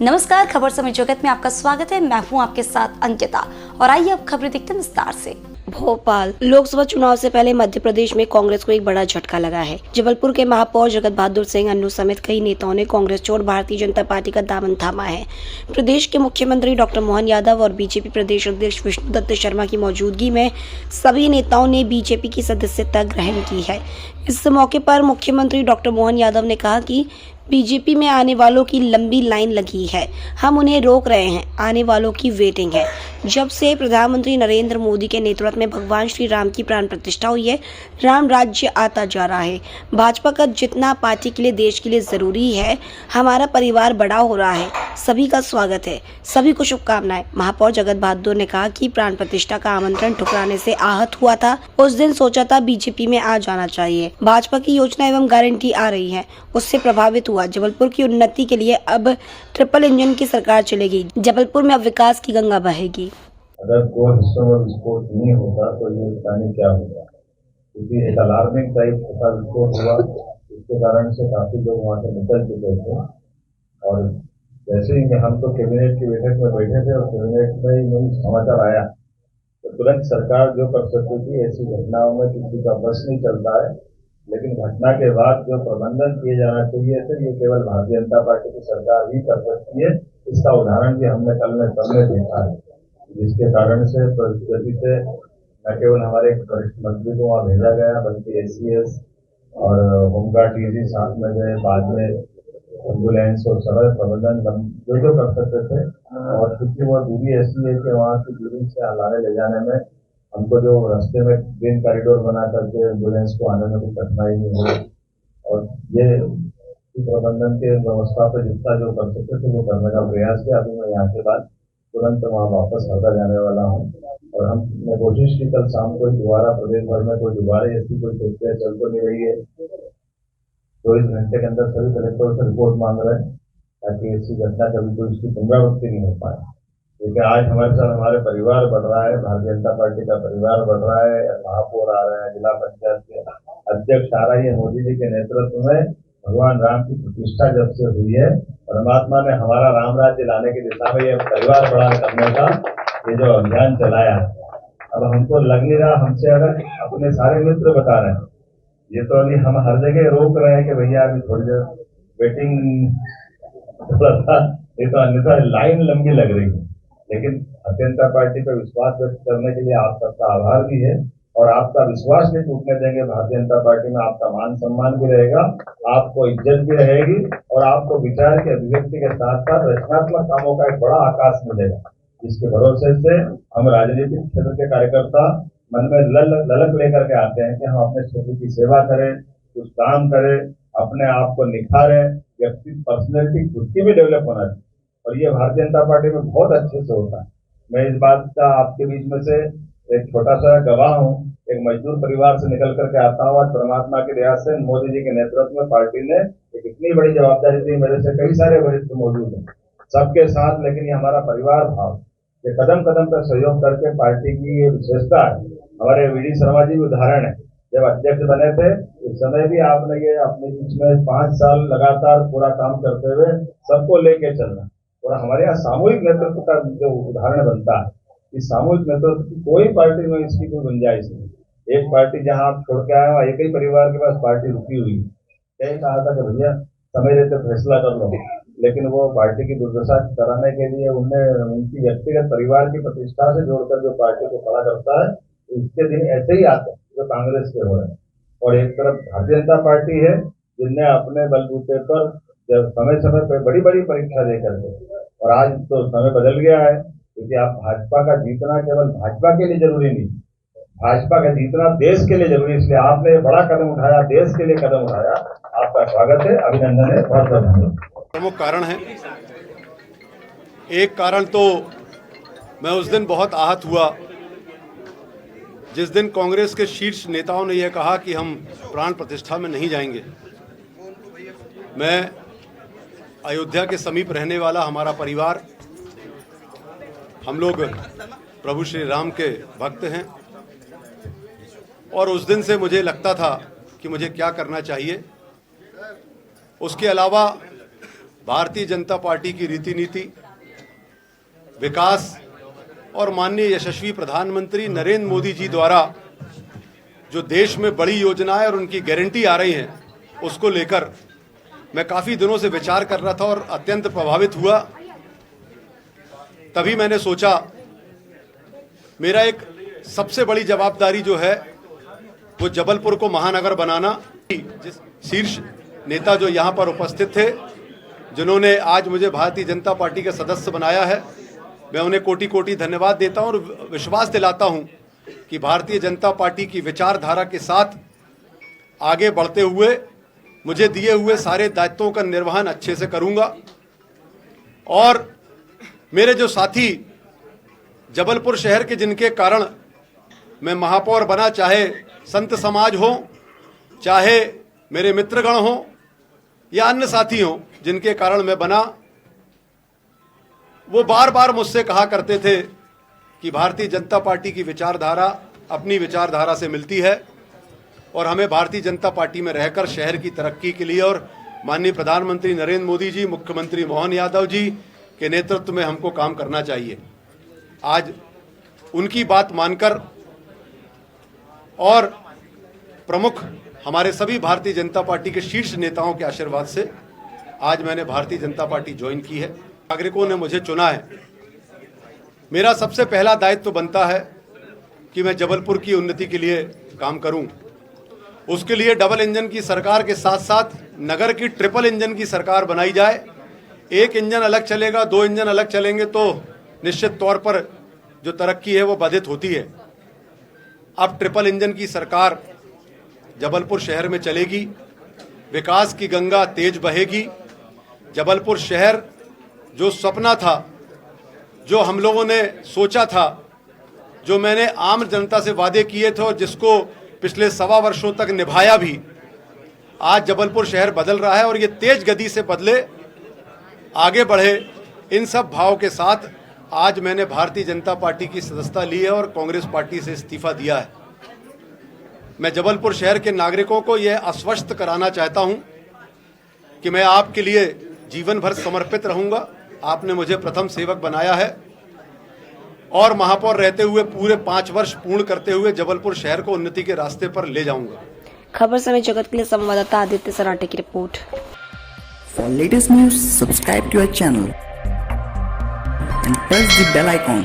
नमस्कार, खबर समय जगत में आपका स्वागत है। मैं हूं आपके साथ अंकिता और आइए अब खबरें देखते हैं विस्तार से। भोपाल लोकसभा चुनाव से पहले मध्य प्रदेश में कांग्रेस को एक बड़ा झटका लगा है। जबलपुर के महापौर जगत बहादुर सिंह अन्नू समेत कई नेताओं ने कांग्रेस छोड़ भारतीय जनता पार्टी का दामन थामा है। प्रदेश के मुख्यमंत्री डॉक्टर मोहन यादव और बीजेपी प्रदेश अध्यक्ष विष्णुदत्त शर्मा की मौजूदगी में सभी नेताओं ने बीजेपी की सदस्यता ग्रहण की है। इस मौके पर मुख्यमंत्री डॉक्टर मोहन यादव ने कहा कि बीजेपी में आने वालों की लंबी लाइन लगी है, हम उन्हें रोक रहे हैं, आने वालों की वेटिंग है। जब से प्रधानमंत्री नरेंद्र मोदी के नेतृत्व में भगवान श्री राम की प्राण प्रतिष्ठा हुई है, राम राज्य आता जा रहा है। भाजपा का जितना पार्टी के लिए, देश के लिए जरूरी है, हमारा परिवार बड़ा हो रहा है। सभी का स्वागत है, सभी को शुभकामनाएं। महापौर जगत बहादुर ने कहा कि प्राण प्रतिष्ठा का आमंत्रण ठुकराने से आहत हुआ था, उस दिन सोचा था बीजेपी में आ जाना चाहिए। भाजपा की योजना एवं गारंटी आ रही है, उससे प्रभावित हुआ। जबलपुर की उन्नति के लिए अब ट्रिपल इंजन की सरकार चलेगी। जबलपुर में अब विकास की गंगा बहेगी। अगर 2 हिस्सों में विस्फोट नहीं होता तो ये बताने क्या होगा, क्योंकि एक अलार्मिंग टाइप का विस्फोट हुआ, इसके कारण से काफी लोग वहाँ से निकल चुके थे। और जैसे ही हम तो कैबिनेट की बैठक में बैठे थे और कैबिनेट में यही समाचार आया तो तुरंत सरकार जो कर सकती थी, ऐसी घटनाओं में किसी का बस नहीं चलता है। लेकिन घटना के बाद जो प्रबंधन किए जाना चाहिए थे, ये केवल भारतीय जनता पार्टी की सरकार ही कर सकती है। इसका उदाहरण भी हमने कल में सबने देखा है, जिसके कारण से प्रगति से न केवल हमारे वरिष्ठ मंत्री को वहाँ भेजा गया, बल्कि एसीएस और होमगार्ड डीजी साथ में गए। बाद में एम्बुलेंस और सड़क प्रबंधन जो कर सकते थे। और क्योंकि वो दूरी ऐसी है कि वहाँ की दूरी से लाने ले जाने में हमको जो रास्ते में ग्रीन कॉरिडोर बना करके एम्बुलेंस को आने में कोई कठिनाई नहीं हुई। और ये प्रबंधन के व्यवस्था पर जितना जो कर सकते थे वो करने का प्रयास किया। अभी मैं यहाँ के बाद तुरंत वहाँ वापस हरदा जाने वाला हूँ और हमने कोशिश की कल शाम को दोबारा प्रदेश भर में कोई दोबारा ऐसी कोई प्रक्रिया चल तो नहीं रही है। 24 घंटे के अंदर सभी कलेक्टरों से रिपोर्ट मांग रहे हैं ताकि ऐसी घटना कभी कोई उसकी पुनरावृत्ति नहीं हो पाए। क्योंकि आज हमारे साथ हमारे परिवार बढ़ रहा है, भारतीय जनता पार्टी का परिवार बढ़ रहा है, महापौर आ रहे हैं, जिला पंचायत के अध्यक्ष आ रही है। मोदी जी के नेतृत्व में भगवान राम की प्रतिष्ठा जब से हुई है, परमात्मा ने हमारा राम राज्य लाने की दिशा में ये परिवार बड़ा करने का ये जो अभियान चलाया है, अब हमको लग नहीं रहा, हमसे अगर अपने सारे मित्र बता रहे हैं, ये तो अभी हम हर जगह रोक रहे हैं कि भैया अभी थोड़ी देर वेटिंग थोड़ा सा, ये तो अन्यथा लाइन लंबी लग रही है। लेकिन भारतीय जनता पार्टी पर विश्वास व्यक्त करने के लिए आप सबका आभार भी है और आपका विश्वास भी टूटने देंगे। भारतीय जनता पार्टी में आपका मान सम्मान भी रहेगा, आपको इज्जत भी रहेगी और आपको विचार के अभिव्यक्ति के साथ साथ रचनात्मक कामों का एक बड़ा आकाश मिलेगा, जिसके भरोसे से हम राजनीतिक क्षेत्र के कार्यकर्ता मन में ललक लेकर के आते हैं कि हम अपने क्षेत्र की सेवा करें, कुछ काम करें, अपने आप को निखारें, व्यक्ति पर्सनैलिटी खुद की भी डेवलप होना चाहिए। और ये भारतीय जनता पार्टी में बहुत अच्छे से होता है। मैं इस बात का आपके बीच में से एक छोटा सा गवाह हूँ। एक मजदूर परिवार से निकल करके आता हूँ। आज परमात्मा की दया से मोदी जी के नेतृत्व में पार्टी ने एक इतनी बड़ी जवाबदारी दी। मेरे से कई सारे वरिष्ठ मौजूद हैं सबके साथ, लेकिन ये हमारा परिवार भाव, ये कदम कदम पर सहयोग करके पार्टी की ये विशेषता है। हमारे वीडी शर्मा जी भी उदाहरण है, जब अध्यक्ष बने थे उस समय भी आपने ये अपने बीच में 5 साल लगातार पूरा काम करते हुए सबको लेके चलना। और हमारे यहाँ सामूहिक नेतृत्व का जो उदाहरण बनता है, इस सामूहिक नेतृत्व की कोई पार्टी में इसकी कोई गुंजाइश नहीं। एक पार्टी जहां आप छोड़ के आए हो, एक ही परिवार के पास पार्टी रुकी हुई है। यही कहा था कि भैया समय रहते फैसला कर लो, लेकिन वो पार्टी की दुर्दशा कराने के लिए उन्हें उनकी व्यक्तिगत परिवार की प्रतिष्ठा से जोड़कर जो पार्टी को खड़ा करता है, इसके दिन ऐसे ही आते हैं जो कांग्रेस के हो रहे हैं। और एक तरफ भारतीय जनता पार्टी है जिनने अपने बलबूते पर जब समय समय पर बड़ी बड़ी परीक्षा दे करके, और आज तो समय बदल गया है, क्योंकि आप भाजपा का जीतना केवल भाजपा के लिए जरूरी नहीं, भाजपा का जीतना देश के लिए जरूरी। इसलिए आपने बड़ा कदम उठाया, देश के लिए कदम उठाया, आपका स्वागत है, अभिनंदन है, बहुत बहुत धन्यवाद। प्रमुख कारण है। एक कारण तो मैं उस दिन बहुत आहत हुआ जिस दिन कांग्रेस के शीर्ष नेताओं ने यह कहा कि हम प्राण प्रतिष्ठा में नहीं जाएंगे। मैं अयोध्या के समीप रहने वाला हमारा परिवार, हम लोग प्रभु श्री राम के भक्त हैं और उस दिन से मुझे लगता था कि मुझे क्या करना चाहिए। उसके अलावा भारतीय जनता पार्टी की रीति नीति, विकास और माननीय यशस्वी प्रधानमंत्री नरेंद्र मोदी जी द्वारा जो देश में बड़ी योजनाएं और उनकी गारंटी आ रही हैं, उसको लेकर मैं काफ़ी दिनों से विचार कर रहा था और अत्यंत प्रभावित हुआ। तभी मैंने सोचा मेरा एक सबसे बड़ी जवाबदारी जो है वो जबलपुर को महानगर बनाना। जिस शीर्ष नेता जो यहाँ पर उपस्थित थे, जिन्होंने आज मुझे भारतीय जनता पार्टी का सदस्य बनाया है, मैं उन्हें कोटि कोटि धन्यवाद देता हूँ और विश्वास दिलाता हूँ कि भारतीय जनता पार्टी की विचारधारा के साथ आगे बढ़ते हुए मुझे दिए हुए सारे दायित्वों का निर्वहन अच्छे से करूँगा। और मेरे जो साथी जबलपुर शहर के, जिनके कारण मैं महापौर बना, चाहे संत समाज हो, चाहे मेरे मित्रगण हो या अन्य साथी हो, जिनके कारण मैं बना, वो बार बार मुझसे कहा करते थे कि भारतीय जनता पार्टी की विचारधारा अपनी विचारधारा से मिलती है और हमें भारतीय जनता पार्टी में रहकर शहर की तरक्की के लिए और माननीय प्रधानमंत्री नरेंद्र मोदी जी, मुख्यमंत्री मोहन यादव जी के नेतृत्व में हमको काम करना चाहिए। आज उनकी बात मानकर और प्रमुख हमारे सभी भारतीय जनता पार्टी के शीर्ष नेताओं के आशीर्वाद से आज मैंने भारतीय जनता पार्टी ज्वाइन की है। नागरिकों ने मुझे चुना है। मेरा सबसे पहला दायित्व बनता है कि मैं जबलपुर की उन्नति के लिए काम करूं। उसके लिए डबल इंजन की सरकार के साथ साथ नगर की ट्रिपल इंजन की सरकार बनाई जाए। एक इंजन अलग चलेगा, दो इंजन अलग चलेंगे तो निश्चित तौर पर जो तरक्की है वो बाधित होती है। अब ट्रिपल इंजन की सरकार जबलपुर शहर में चलेगी, विकास की गंगा तेज बहेगी। जबलपुर शहर जो सपना था, जो हम लोगों ने सोचा था, जो मैंने आम जनता से वादे किए थे और जिसको पिछले 1.25 वर्षों तक निभाया भी, आज जबलपुर शहर बदल रहा है और ये तेज गति से बदले, आगे बढ़े। इन सब भाव के साथ आज मैंने भारतीय जनता पार्टी की सदस्यता ली है और कांग्रेस पार्टी से इस्तीफा दिया है। मैं जबलपुर शहर के नागरिकों को यह आश्वस्त कराना चाहता हूं कि मैं आपके लिए जीवन भर समर्पित रहूंगा। आपने मुझे प्रथम सेवक बनाया है और महापौर रहते हुए पूरे 5 वर्ष पूर्ण करते हुए जबलपुर शहर को उन्नति के रास्ते पर ले जाऊंगा। खबर समय जगत के लिए संवाददाता आदित्य सराटे की report. For latest news, subscribe to our channel and press the bell icon.